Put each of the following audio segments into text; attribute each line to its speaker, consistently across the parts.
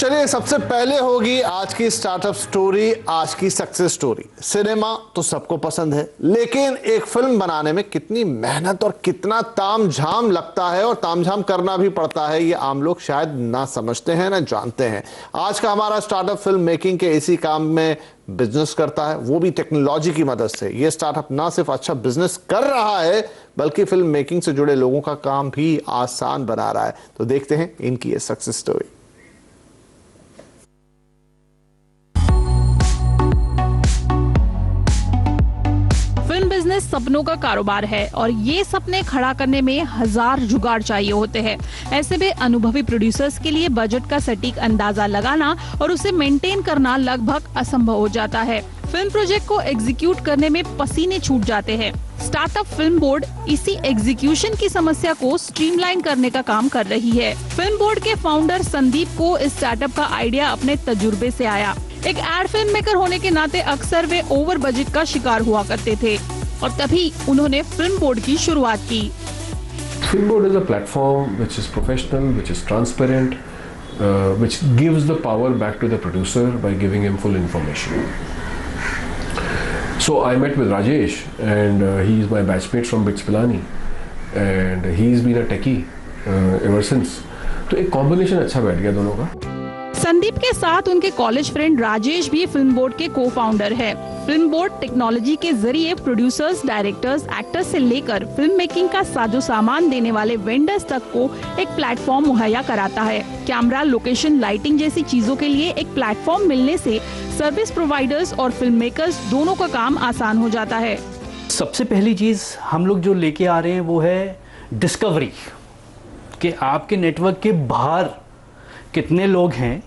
Speaker 1: चलिए, सबसे पहले होगी आज की स्टार्टअप स्टोरी, आज की सक्सेस स्टोरी। सिनेमा तो सबको पसंद है, लेकिन एक फिल्म बनाने में कितनी मेहनत और कितना तामझाम लगता है और तामझाम करना भी पड़ता है, ये आम लोग शायद ना समझते हैं ना जानते हैं। आज का हमारा स्टार्टअप फिल्म मेकिंग के इसी काम में बिजनेस करता है, वो भी टेक्नोलॉजी की मदद से। ये स्टार्टअप ना सिर्फ अच्छा बिजनेस कर रहा है, बल्कि फिल्म मेकिंग से जुड़े लोगों का काम भी आसान बना रहा है। तो देखते हैं इनकी ये सक्सेस स्टोरी।
Speaker 2: बिजनेस सपनों का कारोबार है और ये सपने खड़ा करने में हजार जुगाड़ चाहिए होते हैं। ऐसे में अनुभवी प्रोड्यूसर्स के लिए बजट का सटीक अंदाजा लगाना और उसे मेंटेन करना लगभग असंभव हो जाता है। फिल्म प्रोजेक्ट को एग्जीक्यूट करने में पसीने छूट जाते हैं। स्टार्टअप फिल्म बोर्ड इसी एग्जीक्यूशन की समस्या को स्ट्रीमलाइन करने का काम कर रही है। फिल्म बोर्ड के फाउंडर संदीप को इस स्टार्टअप का आइडिया अपने तजुर्बे से आया। एक एड फिल्म मेकर होने के नाते अक्सर वे ओवर बजट का शिकार हुआ करते थे और तभी उन्होंने फिल्म बोर्ड की शुरुआत की।
Speaker 3: Film board is a platform which is professional, which is transparent, which gives the power back to the producer by giving him full information. So I met with Rajesh, and he is my batchmate from BITS Pilani, and he's been a techie ever since. तो एक combination अच्छा बैठ गया दोनों का।
Speaker 2: संदीप के साथ उनके कॉलेज फ्रेंड राजेश भी फिल्म बोर्ड के को फाउंडर है। फिल्म बोर्ड टेक्नोलॉजी के जरिए प्रोड्यूसर्स, डायरेक्टर्स, एक्टर्स से लेकर फिल्म मेकिंग का साजो सामान देने वाले वेंडर्स तक को एक प्लेटफॉर्म मुहैया कराता है। कैमरा, लोकेशन, लाइटिंग जैसी चीजों के लिए एक प्लेटफॉर्म मिलने से सर्विस प्रोवाइडर्स और फिल्म मेकर्स दोनों का काम आसान हो जाता है।
Speaker 4: सबसे पहली चीज हम लोग जो लेके आ रहे हैं वो है डिस्कवरी, कि आपके नेटवर्क के बाहर कितने लोग हैं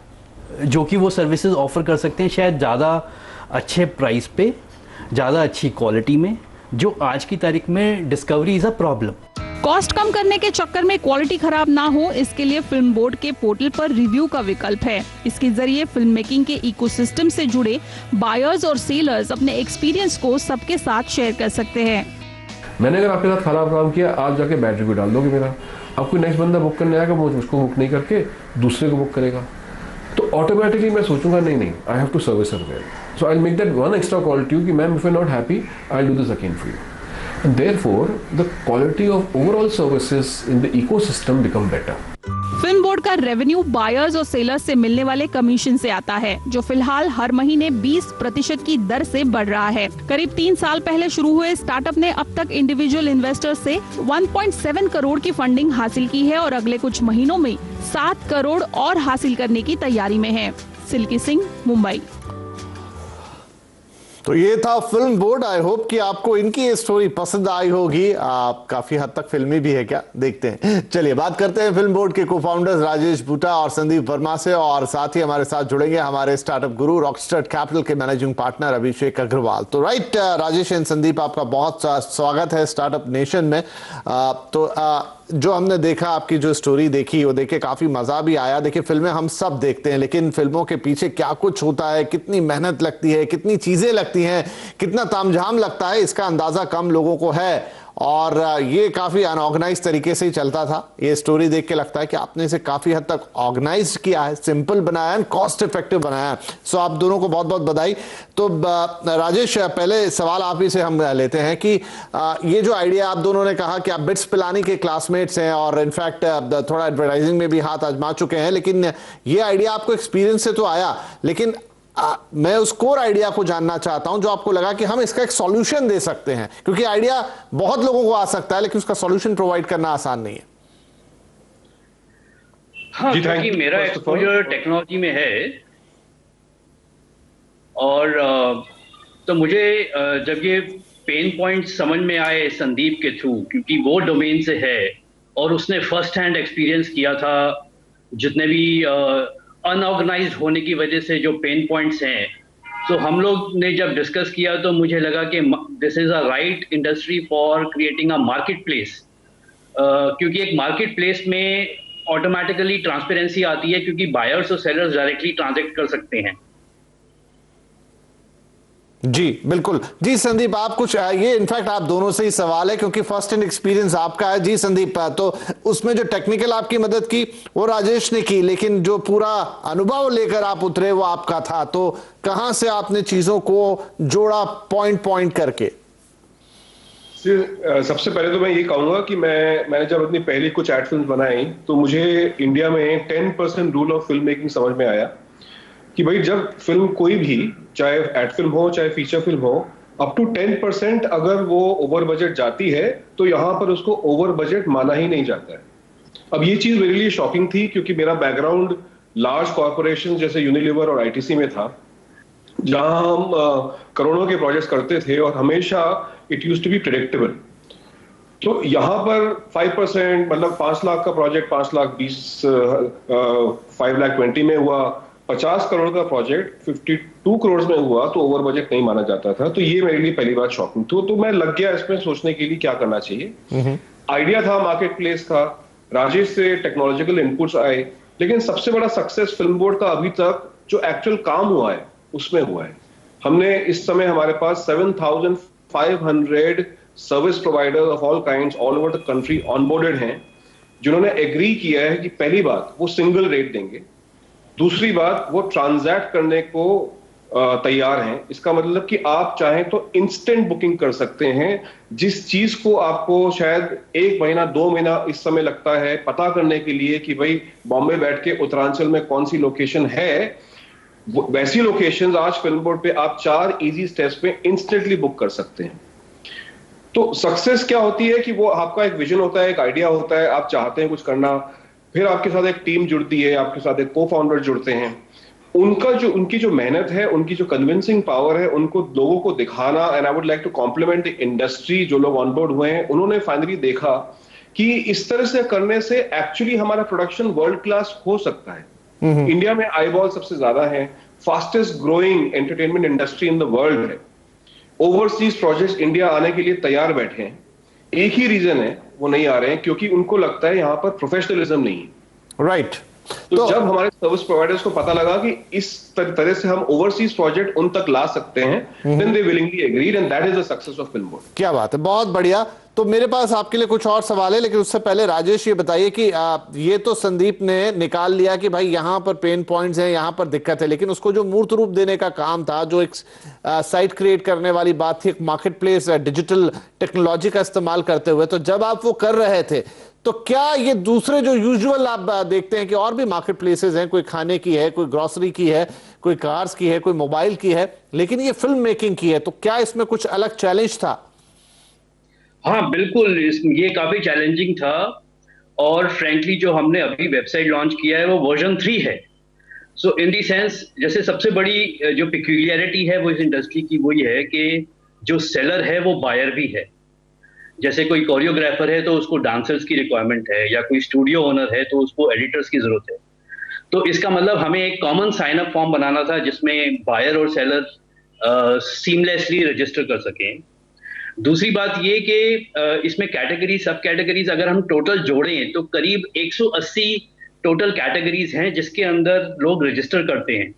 Speaker 4: जो कि वो सर्विसेज ऑफर कर सकते हैं, शायद ज़्यादा अच्छे प्राइस पे, ज़्यादा अच्छी क्वालिटी में, जो आज की तारीख में discovery is a problem.
Speaker 2: Cost कम करने के चक्कर में क्वालिटी खराब ना हो, इसके लिए फिल्म बोर्ड के पोर्टल पर रिव्यू का विकल्प है। इसके जरिए फिल्म मेकिंग के इकोसिस्टम से जुड़े बायर्स और सेलर्स अपने एक्सपीरियंस को सबके साथ शेयर कर सकते हैं।
Speaker 3: मैंने अगर आपके साथ खराब काम किया, आप जाके बैड रिव्यू डाल दोगे मेरा, अब कोई नेक्स्ट बंदा बुक करने आएगा, वो उसको बुक नहीं करके दूसरे को बुक करेगा, तो ऑटोमेटिकली मैं सोचूंगा नहीं I have to service her well, so I make that one extra call to you कि ma'am if you are not happy I will do this again for you, and therefore the quality of overall services in the ecosystem become better.
Speaker 2: Film board का revenue buyers और sellers से मिलने वाले commission से आता है, जो फिलहाल हर महीने 20% की दर से बढ़ रहा है। करीब 3 साल पहले शुरू हुए स्टार्टअप ने अब तक इंडिविजुअल इन्वेस्टर्स से 1.7 करोड़ की फंडिंग हासिल की है और अगले कुछ महीनों में 7 करोड़ और हासिल करने की तैयारी में है। सिल्की सिंह, मुंबई।
Speaker 1: तो ये था फिल्म बोर्ड। आई होप कि आपको इनकी ये स्टोरी पसंद आई होगी। आप काफी हद तक फिल्मी भी है क्या, देखते हैं। चलिए बात करते हैं फिल्म बोर्ड के को फाउंडर्स राजेश बूटा और संदीप वर्मा से, और साथ ही हमारे साथ जुड़ेंगे हमारे स्टार्टअप गुरु रॉकस्टार कैपिटल के मैनेजिंग पार्टनर अभिषेक अग्रवाल। तो राइट राजेश एंड संदीप, आपका बहुत स्वागत है स्टार्टअप नेशन में। जो हमने देखा, आपकी जो स्टोरी देखी, वो देख के काफी मजा भी आया। देखिए, फिल्में हम सब देखते हैं, लेकिन फिल्मों के पीछे क्या कुछ होता है, कितनी मेहनत लगती है, कितनी चीजें लगती हैं, कितना तामझाम लगता है, इसका अंदाजा कम लोगों को है। और ये काफी अनऑर्गेनाइज तरीके से ही चलता था। ये स्टोरी देख के लगता है कि आपने इसे काफी हद तक ऑर्गेनाइज किया है, सिंपल बनाया है, कॉस्ट इफेक्टिव बनाया है। सो आप दोनों को बहुत बहुत बधाई। तो राजेश, पहले सवाल आप ही से हम लेते हैं कि ये जो आइडिया आप दोनों ने कहा कि आप बिट्स पिलानी के क्लासमेट्स हैं और इनफैक्ट थोड़ा एडवर्टाइजिंग में भी हाथ आजमा चुके हैं, लेकिन ये आइडिया आपको एक्सपीरियंस से तो आया, लेकिन मैं उस कोर आइडिया को जानना चाहता हूं जो आपको लगा कि हम इसका एक सॉल्यूशन दे सकते हैं, क्योंकि आइडिया बहुत लोगों को आ सकता है लेकिन उसका सॉल्यूशन प्रोवाइड करना आसान नहीं है।
Speaker 5: हाँ, क्योंकि मेरा एक्सपोजर टेक्नोलॉजी में है और तो मुझे जब ये पेन पॉइंट समझ में आए संदीप के थ्रू, क्योंकि वो डोमेन से है और उसने फर्स्ट हैंड एक्सपीरियंस किया था जितने भी अनऑर्गेनाइज्ड होने की वजह से जो पेन पॉइंट्स हैं, तो हम लोग ने जब डिस्कस किया तो मुझे लगा कि this is a right industry for creating a market place, क्योंकि एक मार्केट प्लेस में ऑटोमेटिकली ट्रांसपेरेंसी आती है, क्योंकि बायर्स और सेलर्स डायरेक्टली ट्रांजैक्ट कर सकते हैं।
Speaker 1: जी बिल्कुल। जी संदीप, आप कुछ ये इनफैक्ट आप दोनों से ही सवाल है क्योंकि फर्स्ट हैंड एक्सपीरियंस आपका है। जी संदीप, तो उसमें जो टेक्निकल आपकी मदद की वो राजेश ने की, लेकिन जो पूरा अनुभव लेकर आप उतरे वो आपका था। तो कहां से आपने चीजों को जोड़ा पॉइंट पॉइंट करके?
Speaker 6: सबसे पहले तो मैं ये कहूंगा कि मैंने जब अपनी पहली कुछ एड फिल्म बनाई तो मुझे इंडिया में 10% रूल ऑफ फिल्म मेकिंग समझ में आया कि भाई जब फिल्म कोई भी, चाहे एड फिल्म हो चाहे फीचर फिल्म हो, अप टू 10% अगर वो ओवर बजट जाती है तो यहां पर उसको ओवर बजट माना ही नहीं जाता है। अब ये चीज मेरे लिए शॉकिंग थी क्योंकि मेरा बैकग्राउंड लार्ज कॉर्पोरेशन जैसे यूनिलीवर और आईटीसी में था, जहां हम करोड़ों के प्रोजेक्ट्स करते थे और हमेशा it used to be predictable. तो यहां पर 5%, मतलब 5 लाख का प्रोजेक्ट 5 लाख 20 5 लाख 20 में हुआ, 50 करोड़ का प्रोजेक्ट 52 करोड़ में हुआ तो ओवर बजट नहीं माना जाता था। तो ये मेरे लिए पहली बात शॉकिंग थी। तो मैं लग गया इसमें सोचने के लिए क्या करना चाहिए। आइडिया था मार्केट प्लेस का, राजेश से टेक्नोलॉजिकल इनपुट्स आए, लेकिन सबसे बड़ा सक्सेस फिल्म बोर्ड का अभी तक जो एक्चुअल काम हुआ है उसमें हुआ है। हमने इस समय हमारे पास 7,500 service provider of all kinds all over the country onboarded हैं, जिन्होंने एग्री किया है कि पहली बात वो सिंगल रेट देंगे, दूसरी बात वो ट्रांजैक्ट करने को तैयार हैं। इसका मतलब कि आप चाहें तो इंस्टेंट बुकिंग कर सकते हैं। जिस चीज को आपको शायद 1 महीना 2 महीना इस समय लगता है पता करने के लिए कि भाई बॉम्बे बैठ के उत्तरांचल में कौन सी लोकेशन है, वैसी लोकेशंस आज फिल्म बोर्ड पे आप 4 इजी स्टेप्स पे इंस्टेंटली बुक कर सकते हैं। तो सक्सेस क्या होती है कि वो आपका एक विजन होता है, एक आइडिया होता है, आप चाहते हैं कुछ करना, फिर आपके साथ एक टीम जुड़ती है, आपके साथ एक को फाउंडर जुड़ते हैं, उनकी जो मेहनत है, उनकी जो कन्विंसिंग पावर है, उनको लोगों को दिखाना। And I would like to compliment the industry, जो लोग ऑनबोर्ड हुए हैं उन्होंने फाइनली देखा कि इस तरह से करने से एक्चुअली हमारा प्रोडक्शन वर्ल्ड क्लास हो सकता है। इंडिया में आईबॉल सबसे ज्यादा है, fastest growing entertainment industry in the world है। ओवरसीज प्रोजेक्ट्स इंडिया आने के लिए तैयार बैठे हैं। एक ही रीजन है वो नहीं आ रहे हैं, क्योंकि उनको लगता है यहां पर प्रोफेशनलिज्म नहीं है।
Speaker 1: राइट।
Speaker 6: तो जब हमारे सर्विस प्रोवाइडर्स को पता लगा कि इस तरह से हम ओवरसीज प्रोजेक्ट उन तक ला सकते हैं, then they willingly agreed and that is the success of film board.
Speaker 1: क्या बात है, बहुत बढ़िया। तो मेरे पास आपके लिए कुछ और सवाल है, लेकिन उससे पहले राजेश ये बताइए कि ये तो संदीप ने निकाल लिया कि भाई यहां पर पेन पॉइंट्स हैं, यहां पर दिक्कत है, लेकिन उसको जो मूर्त रूप देने का काम था, जो एक साइट क्रिएट करने वाली बात थी, एक मार्केट प्लेस डिजिटल टेक्नोलॉजी का इस्तेमाल करते हुए, तो जब आप वो कर रहे थे तो क्या ये दूसरे जो यूजुअल आप देखते हैं कि और भी मार्केट प्लेसेस हैं, कोई खाने की है, कोई ग्रोसरी की है, कोई कार्स की है, कोई मोबाइल की है, लेकिन ये फिल्म मेकिंग की है, तो क्या इसमें कुछ अलग चैलेंज था?
Speaker 5: हाँ बिल्कुल, ये काफी चैलेंजिंग था। और फ्रैंकली जो हमने अभी वेबसाइट लॉन्च किया है वो वर्जन 3 है। सो इन दी सेंस, जैसे सबसे बड़ी जो पिक्यूलियरिटी है वो इस इंडस्ट्री की वही है कि जो सेलर है वो बायर भी है। जैसे कोई कोरियोग्राफर है तो उसको डांसर्स की रिक्वायरमेंट है, या कोई स्टूडियो ओनर है तो उसको एडिटर्स की जरूरत है। तो इसका मतलब हमें एक कॉमन साइन अप फॉर्म बनाना था जिसमें बायर और सेलर सीमलेसली रजिस्टर कर सकें। दूसरी बात ये कि इसमें कैटेगरी सब कैटेगरीज अगर हम टोटल जोड़ें तो करीब 180 टोटल कैटेगरीज हैं जिसके अंदर लोग रजिस्टर करते हैं।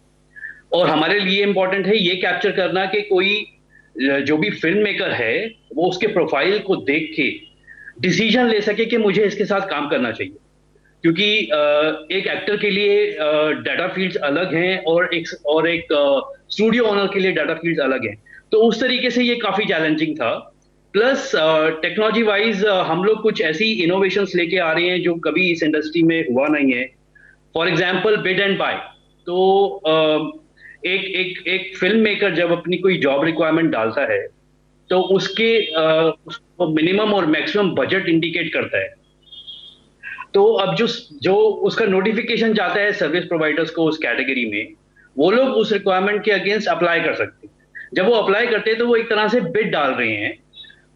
Speaker 5: और हमारे लिए इंपॉर्टेंट है ये कैप्चर करना कि कोई जो भी फिल्म मेकर है वो उसके प्रोफाइल को देख के डिसीजन ले सके कि मुझे इसके साथ काम करना चाहिए। क्योंकि एक एक्टर के लिए डाटा फील्ड्स अलग हैं और एक स्टूडियो ओनर के लिए डाटा फील्ड्स अलग हैं। तो उस तरीके से ये काफी चैलेंजिंग था। प्लस टेक्नोलॉजी वाइज हम लोग कुछ ऐसी इनोवेशंस लेके आ रहे हैं जो कभी इस इंडस्ट्री में हुआ नहीं है। For example bid and buy. तो एक फिल्म मेकर जब अपनी कोई जॉब रिक्वायरमेंट डालता है तो उसके मिनिमम और मैक्सिमम बजट इंडिकेट करता है। तो अब जो उसका नोटिफिकेशन जाता है सर्विस प्रोवाइडर्स को उस कैटेगरी में, वो लोग उस रिक्वायरमेंट के अगेंस्ट अप्लाई कर सकते हैं। जब वो अप्लाई करते हैं तो वो एक तरह से बिड डाल रहे हैं,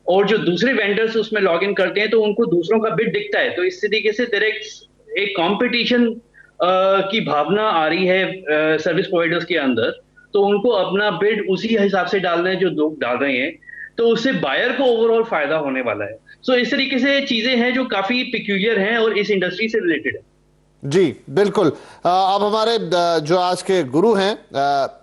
Speaker 5: और जो दूसरे वेंडर्स उसमें लॉग इन करते हैं तो उनको दूसरों का बिड दिखता है। तो इस तरीके से एक कंपटीशन की भावना आ रही है सर्विस प्रोवाइडर्स के अंदर। तो उनको अपना बिड उसी हिसाब से डालना है जो लोग डाल रहे हैं, तो उससे बायर को ओवरऑल फायदा होने वाला है। सो इस तरीके से चीजें हैं जो काफी पिक्यूलियर हैं और इस इंडस्ट्री से रिलेटेड है।
Speaker 1: जी बिल्कुल। अब हमारे जो आज के गुरु हैं,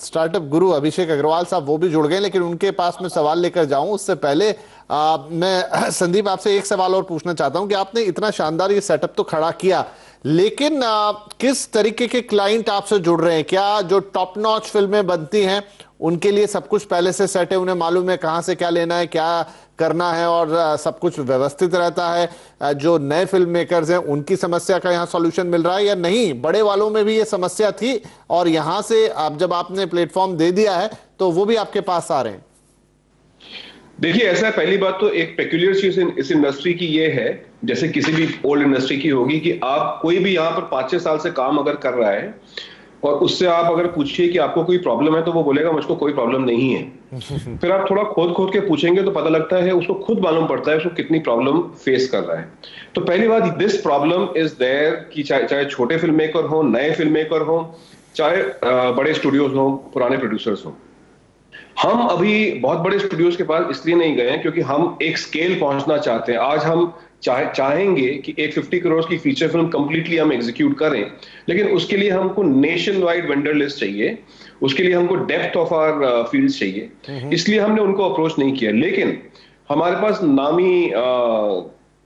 Speaker 1: स्टार्टअप गुरु अभिषेक अग्रवाल साहब, वो भी जुड़ गए, लेकिन उनके पास मैं सवाल लेकर जाऊं उससे पहले मैं संदीप आपसे एक सवाल और पूछना चाहता हूं कि आपने इतना शानदार ये सेटअप तो खड़ा किया, लेकिन किस तरीके के क्लाइंट आपसे जुड़ रहे हैं? क्या जो टॉप नॉच फिल्में बनती हैं उनके लिए सब कुछ पहले से सेट है, उन्हें मालूम है कहां से क्या लेना है, क्या करना है, और सब कुछ व्यवस्थित रहता है? जो नए फिल्म मेकर्स हैं उनकी समस्या का यहाँ सॉल्यूशन मिल रहा है या नहीं? बड़े वालों में भी ये समस्या थी और यहाँ से अब जब आपने प्लेटफॉर्म दे दिया है तो वो भी आपके पास आ रहे हैं?
Speaker 6: देखिए, ऐसा है, पहली बात तो एक पेक्यूलियर चीज इस इंडस्ट्री की ये है, जैसे किसी भी ओल्ड इंडस्ट्री की होगी, कि आप कोई भी यहाँ पर 5-6 साल से काम अगर कर रहा है और उससे आप अगर पूछिए कि आपको कोई प्रॉब्लम है, तो वो बोलेगा मुझको कोई प्रॉब्लम नहीं है। फिर आप थोड़ा खोद के पूछेंगे तो पता लगता है, उसको खुद मालूम पड़ता है उसको कितनी प्रॉब्लम फेस कर रहा है। तो पहली बात, दिस प्रॉब्लम इज देयर, कि चाहे छोटे फिल्म मेकर हो, नए फिल्म मेकर हो, चाहे बड़े स्टूडियोज हो, पुराने प्रोड्यूसर्स हो। हम अभी बहुत बड़े स्टूडियोज के पास इसलिए नहीं गए हैं क्योंकि हम एक स्केल पहुंचना चाहते हैं। आज हम चाहेंगे कि एक 50 करोड़ की फीचर फिल्म कंप्लीटली हम एग्जीक्यूट करें, लेकिन उसके लिए हमको नेशन वाइड वेंडर लिस्ट चाहिए, उसके लिए हमको डेप्थ ऑफ आवर फील्ड्स चाहिए, इसलिए हमने उनको अप्रोच नहीं किया। लेकिन हमारे पास नामी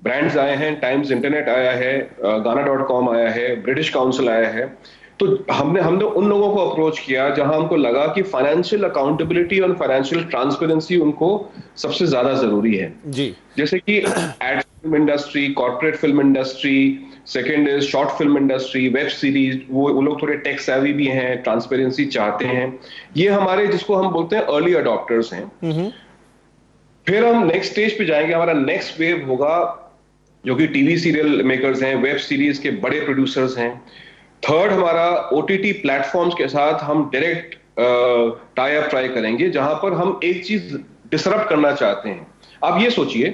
Speaker 6: ब्रांड्स आए हैं, टाइम्स इंटरनेट आया है, गाना.com आया है, ब्रिटिश काउंसिल आया है। तो हमने उन लोगों को अप्रोच किया जहां हमको लगा कि फाइनेंशियल अकाउंटेबिलिटी और फाइनेंशियल ट्रांसपेरेंसी उनको सबसे ज्यादा जरूरी है
Speaker 1: जी।
Speaker 6: जैसे कि ad film industry, corporate film industry, second is short film industry, web series, वो लोग थोड़े टेक सेवी भी हैं, ट्रांसपेरेंसी चाहते हैं। ये हमारे, जिसको हम बोलते हैं, अर्ली अडॉप्टर्स हैं। फिर हम नेक्स्ट स्टेज पे जाएंगे, हमारा नेक्स्ट वेव होगा जो कि टीवी सीरियल मेकर्स हैं, वेब सीरीज के बड़े प्रोड्यूसर्स हैं। थर्ड, हमारा ओटीटी प्लेटफॉर्म्स के साथ हम डायरेक्ट टाई अप ट्राई करेंगे, जहां पर हम एक चीज डिसरप्ट करना चाहते हैं। आप ये सोचिए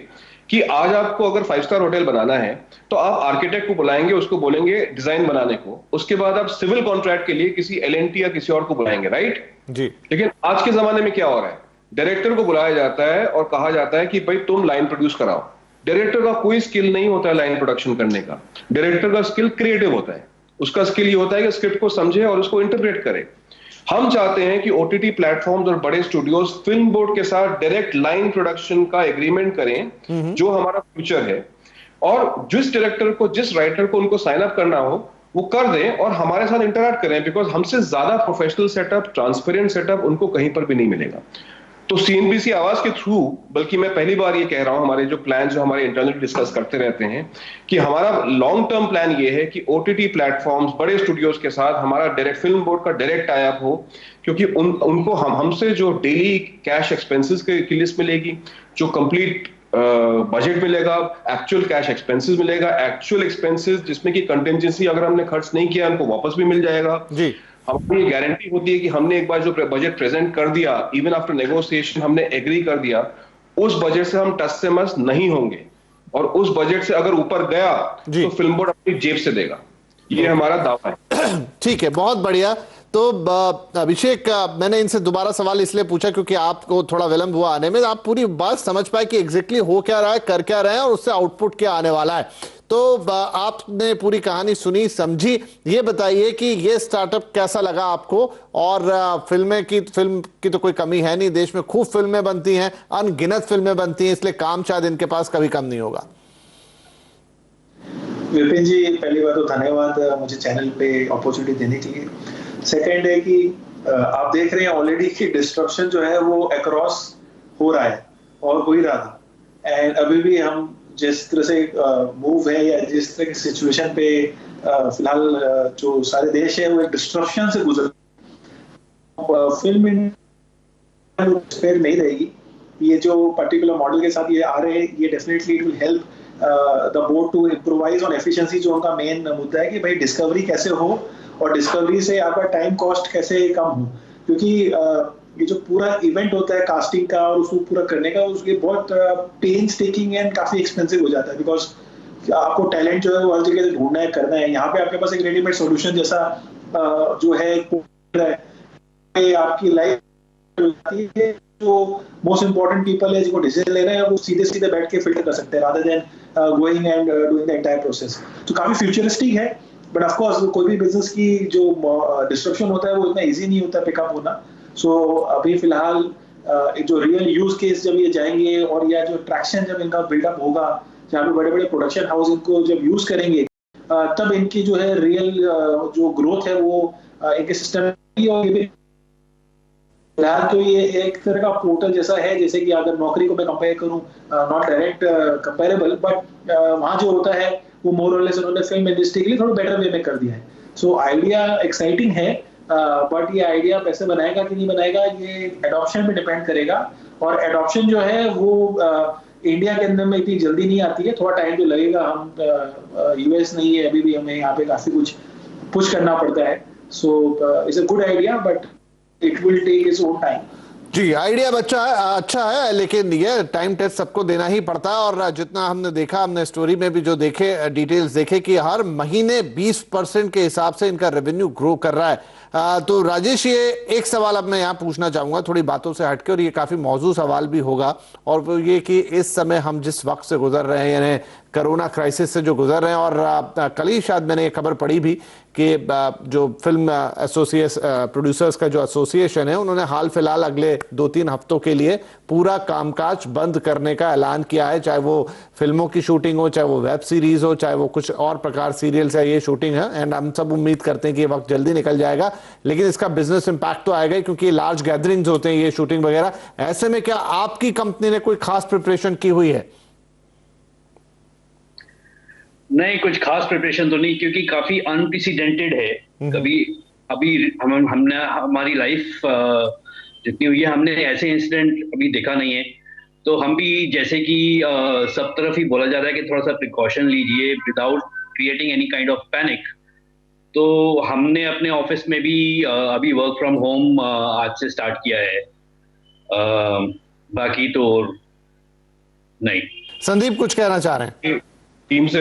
Speaker 6: कि आज आपको अगर 5 स्टार होटल बनाना है तो आप आर्किटेक्ट को बुलाएंगे, उसको बोलेंगे डिजाइन बनाने को, उसके बाद आप सिविल कॉन्ट्रैक्ट के लिए किसी एलएनटी या किसी और को बुलाएंगे, राइट जी। लेकिन आज के जमाने में क्या हो रहा है, डायरेक्टर को बुलाया जाता है और कहा जाता है कि भाई तुम लाइन प्रोड्यूस कराओ। डायरेक्टर का कोई स्किल नहीं होता है लाइन प्रोडक्शन करने का। डायरेक्टर का स्किल क्रिएटिव होता है, उसका स्किल ये होता है कि स्क्रिप्ट को समझे और उसको इंटरप्रेट करे। हम चाहते हैं कि ओटीटी प्लेटफॉर्म्स और बड़े स्टूडियोज फिल्म बोर्ड के साथ डायरेक्ट लाइन प्रोडक्शन का एग्रीमेंट करें, जो हमारा फ्यूचर है, और जिस डायरेक्टर को, जिस राइटर को उनको साइन अप करना हो वो कर दें और हमारे साथ इंटरैक्ट करें, बिकॉज हमसे ज्यादा प्रोफेशनल सेटअप, ट्रांसपेरेंट सेटअप उनको कहीं पर भी नहीं मिलेगा। तो सीएनबीसी आवाज के थ्रू, बल्कि मैं पहली बार ये कह रहा हूं, हमारे जो प्लान जो हमारे इंटरनली डिस्कस करते रहते हैं, कि हमारा लॉन्ग टर्म प्लान ये है कि ओटीटी प्लेटफॉर्म्स, बड़े स्टूडियोज के साथ हमारा डायरेक्ट फिल्म बोर्ड का डायरेक्ट टाई अप हो, क्योंकि उनको हमसे जो डेली कैश एक्सपेंसेस की लिस्ट मिलेगी, जो कंप्लीट बजट मिलेगा, एक्चुअल कैश एक्सपेंसेस मिलेगा, एक्चुअल एक्सपेंसेस जिसमें कि कंटिजेंसी अगर हमने खर्च नहीं किया उनको वापस भी मिल जाएगा जी। हमारी ये गारंटी होती है कि हमने एक बार जो बजट प्रेजेंट कर दिया, इवन आफ्टर नेगोशिएशन हमने एग्री कर दिया, उस बजट से हम टस से मस नहीं होंगे, और उस बजट से अगर ऊपर गया तो फिल्म बोर्ड अपनी जेब से देगा। ये हमारा दावा है।
Speaker 1: ठीक है, बहुत बढ़िया। तो अभिषेक, मैंने इनसे दोबारा सवाल इसलिए पूछा क्योंकि आपको थोड़ा विलंब हुआ आने में, आप पूरी बात समझ पाए कि एग्जैक्टली हो क्या रहा है, कर क्या रहे हैं और उससे आउटपुट क्या आने वाला है। तो आपने पूरी कहानी सुनी, समझी। ये बताइए कि ये स्टार्टअप कैसा लगा आपको? और फिल्म की तो कोई कमी है नहीं, देश में खूब फिल्में बनती हैं, अनगिनत फिल्में बनती हैं, इसलिए काम शायद इनके पास कभी कम नहीं होगा।
Speaker 7: विपिन जी, पहली बात तो धन्यवाद मुझे चैनल पे अपॉर्चुनिटी देने के लिए। सेकंड है कि आप देख रहे हैं ऑलरेडी कि डिस्ट्रक्शन जो है वो अक्रॉस हो रहा है और हो ही रहा था। एंड अभी भी हम जिस तरह से मूव है या जिस तरह की सिचुएशन पे फिलहाल जो सारे देश है वो एक डिस्ट्रक्शन से गुजर, फिल्म स्पेयर नहीं रहेगी। ये जो पर्टिकुलर मॉडल के साथ ये आ रहे हैं, ये definitely it will help the board to improvise on efficiency, जो उनका मेन मुद्दा है कि भाई डिस्कवरी कैसे हो और डिस्कवरी से आपका टाइम कॉस्ट कैसे कम हो। क्योंकि ये जो पूरा इवेंट होता है कास्टिंग का और उसको पूरा करने का, उसके बहुत पेन्स टेकिंग एंड काफी एक्सपेंसिव हो जाता है, बिकॉज आपको टैलेंट जो है वो हर जगह से ढूंढना है, करना है। यहाँ पे आपके पास एक रेडीमेड सोल्यूशन जैसा जो है आपकी लाइफ है, जो मोस्ट इंपॉर्टेंट पीपल है जिनको डिसीजन लेना है वो सीधे सीधे बैठ के फिल्टर कर सकते हैं, rather than going and doing the entire process. तो काफी फ्यूचरिस्टिक है बट ऑफकोर्स कोई भी बिजनेस की जो डिस्ट्रप्शन होता है वो इतना इजी नहीं होता पिकअप होना। सो अभी फिलहाल जो रियल यूज केस जब ये जाएंगे और या जो ट्रैक्शन जब इनका बिल्डअप होगा, जहाँ पे बड़े बड़े प्रोडक्शन हाउस इनको जब यूज करेंगे, तब इनकी जो है रियल जो ग्रोथ है वो इनके सिस्टम में। और ये भी फिलहाल तो ये एक तरह का पोर्टल जैसा है, जैसे कि अगर नौकरी को मैं कंपेयर करूं, नॉट डायरेक्ट कंपेरेबल, बट वहां जो होता है वो मोर और लेस उन्होंने फिल्म इंडस्ट्री के लिए थोड़ा बेटर वे में कर दिया है। सो आइडिया एक्साइटिंग है, बट ये आइडिया पैसे बनाएगा कि नहीं बनाएगा ये एडॉप्शन पे डिपेंड करेगा। और एडॉप्शन जो है वो इंडिया के अंदर में इतनी जल्दी नहीं आती है, थोड़ा टाइम तो लगेगा। हम यूएस नहीं है अभी भी, हमें यहाँ पे काफी कुछ पुश करना पड़ता है। So it's a good idea but it will take its own time.
Speaker 1: जी, आइडिया अच्छा है, लेकिन ये टाइम टेस्ट सबको देना ही पड़ता है। और जितना हमने देखा, हमने स्टोरी में भी जो देखे डिटेल्स देखे कि हर महीने 20% के हिसाब से इनका रेवेन्यू ग्रो कर रहा है। तो राजेश, ये एक सवाल अब मैं यहाँ पूछना चाहूंगा थोड़ी बातों से हटके, और ये काफी मौजूद सवाल भी होगा, और वो ये कि इस समय हम जिस वक्त से गुजर रहे हैं, यानी कोरोना क्राइसिस से जो गुजर रहे हैं, और कल ही शायद मैंने ये खबर पढ़ी भी कि जो फिल्म प्रोड्यूसर्स का जो एसोसिएशन है, उन्होंने हाल फिलहाल अगले 2-3 हफ्तों के लिए पूरा कामकाज बंद करने का ऐलान किया है। चाहे वो फिल्मों की शूटिंग हो, चाहे वो वेब सीरीज हो, चाहे वो कुछ और प्रकार सीरियल्स है, ये शूटिंग है। एंड हम सब उम्मीद करते हैं कि ये वक्त जल्दी निकल जाएगा, लेकिन इसका बिजनेस इंपैक्ट तो आएगा, क्योंकि लार्ज गैदरिंग्स होते हैं, ये शूटिंग वगैरह। ऐसे में क्या आपकी कंपनी ने कोई खास प्रिपरेशन की हुई है?
Speaker 5: नहीं, कुछ खास प्रिपरेशन तो नहीं, क्योंकि काफी अनप्रेसिडेंटेड है। कभी अभी हमने हमारी लाइफ जितनी हुई है, हमने ऐसे इंसिडेंट अभी देखा नहीं है। तो हम भी जैसे कि सब तरफ ही बोला जा रहा है कि थोड़ा सा प्रिकॉशन लीजिए without creating any kind of panic. तो हमने अपने ऑफिस में भी अभी वर्क फ्रॉम होम आज से स्टार्ट किया है। बाकी तो नहीं।
Speaker 1: संदीप कुछ कहना चाह रहे हैं?
Speaker 6: टीम से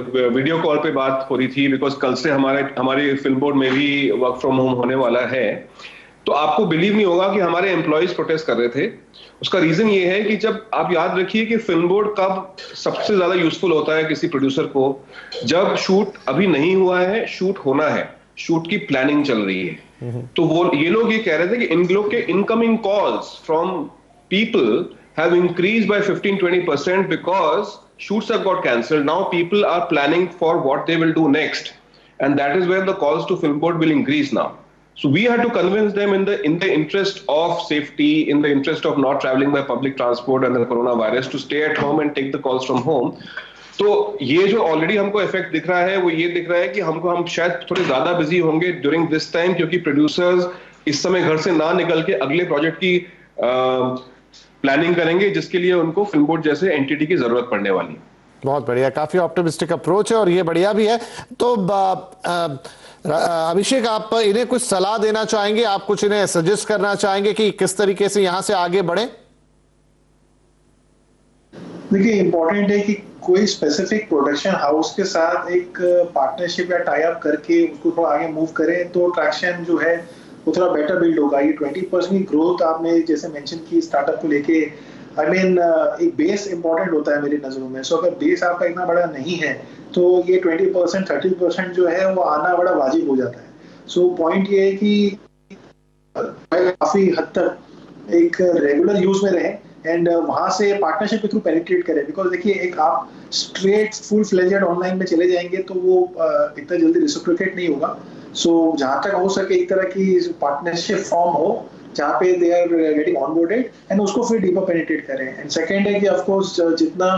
Speaker 6: वीडियो कॉल पे बात हो रही थी, बिकॉज कल से हमारी फिल्म बोर्ड में भी वर्क फ्रॉम होम होने वाला है। तो आपको बिलीव नहीं होगा कि हमारे एम्प्लॉयज प्रोटेस्ट कर रहे थे। उसका रीजन ये है कि जब आप याद रखिए कि फिल्म बोर्ड कब सबसे ज्यादा यूजफुल होता है किसी प्रोड्यूसर को, जब शूट अभी नहीं हुआ है, शूट होना है, शूट की प्लानिंग चल रही है। तो ये लोग ये कह रहे थे कि इन लोग के incoming calls from people have increased by 15-20% because shoots have got cancelled. Now people are planning for what they will do next, and that is where the calls to film board will increase now. So we had to convince them in the interest of safety, in the interest of not traveling by public transport and the coronavirus, to stay at home and take the calls from home. तो ये जो already हमको effect दिख रहा है वो ये दिख रहा है कि हम शायद थोड़े ज्यादा बिजी होंगे ड्यूरिंग दिस टाइम, क्योंकि प्रोड्यूसर्स इस समय घर से ना निकल के अगले प्रोजेक्ट की प्लानिंग करेंगे, जिसके लिए उनको फिल्म बोर्ड जैसे एंटिटी की जरूरत पड़ने वाली है।
Speaker 1: बहुत बढ़िया, काफी ऑप्टिमिस्टिक अप्रोच है और ये बढ़िया भी है। तो अभिषेक, आप इन्हें कुछ सलाह देना चाहेंगे? आप कुछ इन्हें सजेस्ट करना चाहेंगे कि किस तरीके से यहां से आगे बढ़े?
Speaker 7: देखिए, इंपॉर्टेंट है कि कोई स्पेसिफिक प्रोडक्शन हाउस के साथ एक पार्टनरशिप या टाई अप करके उसको थोड़ा आगे मूव करें, तो ट्रैक्शन जो है वो थोड़ा बेटर बिल्ड होगा। ये 20% की ग्रोथ आपने जैसे मेंशन की स्टार्टअप को लेके, आई मीन एक बेस इंपॉर्टेंट होता है मेरी नजरों में। सो अगर बेस आपका इतना बड़ा नहीं है तो ये 20% 30% जो है वो आना बड़ा वाजिब हो जाता है। सो पॉइंट ये है कि काफी हद तक एक रेगुलर यूज में रहे एंड वहां से पार्टनरशिप के थ्रू पेनिट्रेट करें। बिकॉज देखिए, एक आप स्ट्रेट फुल फ्लेजेड ऑनलाइन में चले जाएंगे तो वो इतना जल्दी रिसिप्रोकेट नहीं होगा। सो जहां तक हो सके एक तरह की पार्टनरशिप फॉर्म हो जहाँ पे they are getting onboarded and उसको फिर डीपर पेनिट्रेट करें। एंड सेकंड है कि ऑफ कोर्स जितना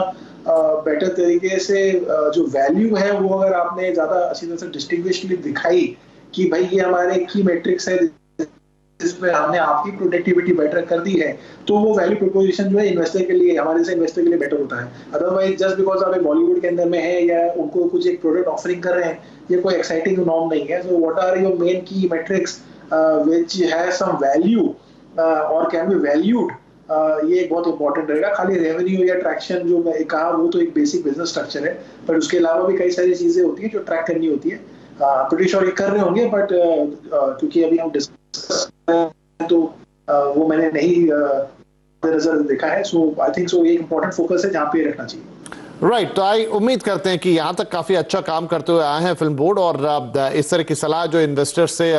Speaker 7: बेटर तरीके से जो वैल्यू है वो अगर आपने ज्यादा अच्छी तरह से डिस्टिंग्विशली दिखाई कि भाई ये हमारे की मैट्रिक्स है जिसमें हमने आपकी प्रोडक्टिविटी बेटर कर दी है, तो वो वैल्यू प्रोपोजिशन जो है इन्वेस्टर के लिए, हमारे जैसे इन्वेस्टर के लिए बेटर होता है। अदरवाइज जस्ट बिकॉज आप बॉलीवुड के अंदर में है या उनको कुछ एक प्रोडक्ट ऑफरिंग कर रहे हैं, ये कोई एक्साइटिंग नॉर्म नहीं है। So what are your main key metrics which has some value और कैन बी वैल्यूड, ये बहुत इंपॉर्टेंट रहेगा। खाली रेवेन्यू या ट्रैक्शन जो मैं कहा वो तो एक बेसिक बिजनेस स्ट्रक्चर है, पर उसके अलावा भी कई सारी चीजें होती है जो ट्रैक करनी होती है। प्रीटी श्योर ये कर रहे होंगे, बट क्योंकि अभी हम डिस्कस तो वो मैंने नहीं नजर देखा है। सो आई थिंक सो ये इंपॉर्टेंट फोकस है जहाँ पे रखना चाहिए।
Speaker 1: राइट, तो आई उम्मीद करते हैं कि यहाँ तक काफ़ी अच्छा काम करते हुए आए हैं फिल्म बोर्ड, और इस तरह की सलाह जो इन्वेस्टर्स से,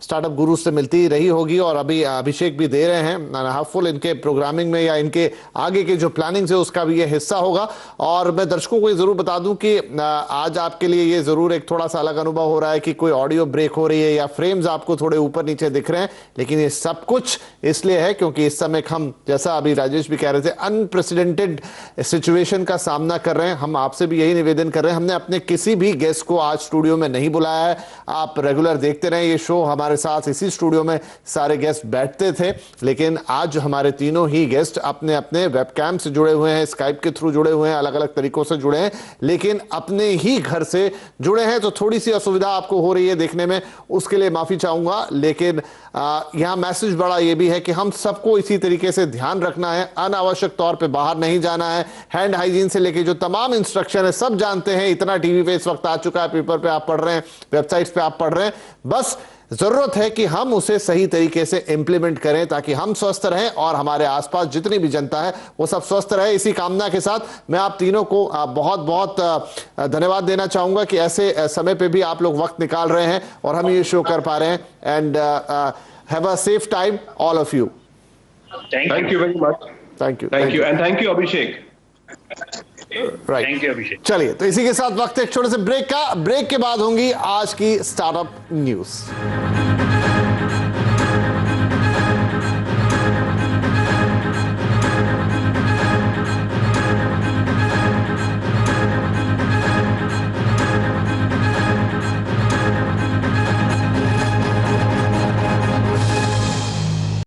Speaker 1: स्टार्टअप गुरु से मिलती ही रही होगी, और अभी अभिषेक भी दे रहे हैं। हाफुल इनके प्रोग्रामिंग में या इनके आगे के जो प्लानिंग है उसका भी ये हिस्सा होगा। और मैं दर्शकों को ये ज़रूर बता दूं कि आज आपके लिए ये ज़रूर एक थोड़ा सा अलग अनुभव हो रहा है कि कोई ऑडियो ब्रेक हो रही है या फ्रेम्स आपको थोड़े ऊपर नीचे दिख रहे हैं, लेकिन ये सब कुछ इसलिए है क्योंकि इस समय हम, जैसा अभी राजेश भी कह रहे थे, अनप्रेसिडेंटेड सिचुएशन का सामना कर रहे हैं। हम आपसे भी यही निवेदन कर रहे हैं, हमने अपने किसी भी गेस्ट को आज स्टूडियो में नहीं बुलाया है। आप रेगुलर देखते रहे ये शो, हमारे साथ इसी स्टूडियो में सारे गेस्ट बैठते थे, लेकिन आज हमारे तीनों ही गेस्ट अपने अपने वेबकैम से जुड़े हुए हैं, स्काइप के थ्रू जुड़े हुए हैं, अलग अलग तरीकों से जुड़े हैं, लेकिन अपने ही घर से जुड़े हैं। तो थोड़ी सी असुविधा आपको हो रही है देखने में, उसके लिए माफी चाहूंगा। लेकिन यहां मैसेज बड़ा ये भी है कि हम सबको इसी तरीके से ध्यान रखना है, अनावश्यक तौर पे बाहर नहीं जाना है, हैंड हाइजीन से लेके जो तमाम इंस्ट्रक्शन है सब जानते हैं। इतना टीवी पे इस वक्त आ चुका है, पेपर पे आप पढ़ रहे हैं, वेबसाइट्स पे आप पढ़ रहे हैं, बस जरूरत है कि हम उसे सही तरीके से इंप्लीमेंट करें ताकि हम स्वस्थ रहें और हमारे आसपास जितनी भी जनता है वो सब स्वस्थ रहे। इसी कामना के साथ मैं आप तीनों को बहुत बहुत धन्यवाद देना चाहूंगा कि ऐसे समय पे भी आप लोग वक्त निकाल रहे हैं और हम ये शो कर पा रहे हैं। And have a safe time all of you.
Speaker 6: Thank you very much.
Speaker 1: Thank you
Speaker 6: and thank you Abhishek.
Speaker 1: Right,
Speaker 5: thank you Abhishek.
Speaker 1: चलिए, तो इसी के साथ वक्त एक छोटे से ब्रेक का। ब्रेक के बाद होंगी आज की स्टार्टअप न्यूज।